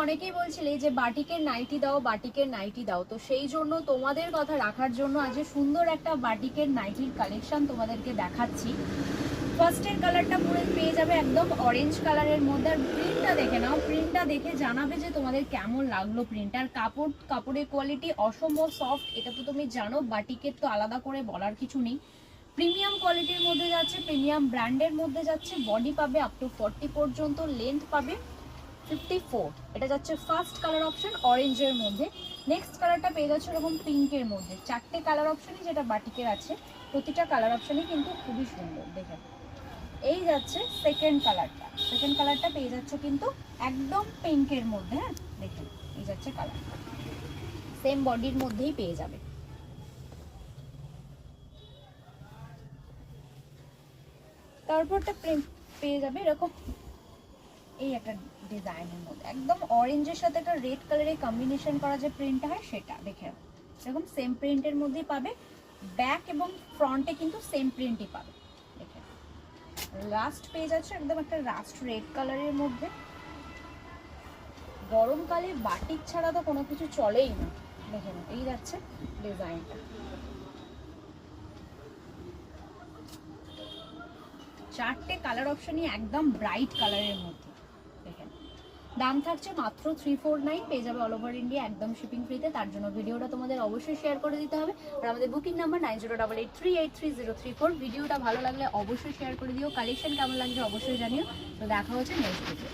অনেকেই বলছিলে যে বাটিকের নাইটি দাও, বাটিকের নাইটি দাও, তো সেই জন্য তোমাদের কথা রাখার জন্য আজ সুন্দর একটা বাটিকের নাইটির কালেকশন তোমাদেরকে দেখাচ্ছি। ফার্স্টের কালারটা পুরো পেয়ে যাবে একদম অরেঞ্জ কালারের মধ্যে। আর প্রিন্টটা দেখে নাও, প্রিন্টটা দেখে জানাবে যে তোমাদের কেমন লাগলো প্রিন্টটার। কাপড়ের কোয়ালিটি অসম্ভব সফট, এটা তো তুমি জানো, বাটিকের তো আলাদা করে বলার কিছু নেই। প্রিমিয়াম কোয়ালিটির মধ্যে যাচ্ছে, প্রিমিয়াম ব্র্যান্ডের মধ্যে যাচ্ছে। বডি পাবে আপ টু 40 পর্যন্ত, লেন্থ পাবে 54। এটা যাচ্ছে ফার্স্ট কালার অপশন অরেঞ্জের মধ্যে। নেক্সট কালারটা পেয়ে যাচ্ছে এরকম পিঙ্কের মধ্যে। চারটে কালার অপশনই যেটা বাটিকের আছে, প্রতিটা কালার অপশনই কিন্তু খুবই সুন্দর দেখে। এই যাচ্ছে সেকেন্ড কালারটা, সেকেন্ড কালারটা পেয়ে যাচ্ছে কিন্তু একদম পিঙ্কের মধ্যে। হ্যাঁ দেখেন, এই যাচ্ছে কালার, সেম বডির মধ্যেই পেয়ে যাবে। তারপরটা পেয়ে যাবে এরকম এই একটা ডিজাইনের মধ্যে, একদম অরেঞ্জের সাথে একটা রেড কালারের কম্বিনেশন করা যে প্রিন্টটা হয় সেটা দেখে এরকম সেম প্রিন্টের মধ্যেই পাবে। ব্যাক এবং ফ্রন্টে কিন্তু সেম প্রিন্টই পাবে দেখে। লাস্ট পেয়ে যাচ্ছে একদম একটা রাস্ট রেড কালারের মধ্যে। গরমকালে বাটিক ছাড়া তো কোনো কিছু চলেই না, দেখে না। এই যাচ্ছে ডিজাইনটা, চারটে কালার অপশনই একদম ব্রাইট কালারের মধ্যে দেখেন। দাম থাকছে মাত্র 349, পেয়ে যাবে অল ওভার ইন্ডিয়া একদম শিপিং ফ্রিতে। তার জন্য ভিডিওটা তোমাদের অবশ্যই শেয়ার করে দিতে হবে। আর আমাদের বুকিং নাম্বার 9088383034। ভিডিওটা ভালো লাগলে অবশ্যই শেয়ার করে দিও। কালেকশন কেমন লাগছে অবশ্যই জানিও। তো দেখা হচ্ছে নেক্সট ভিডিও।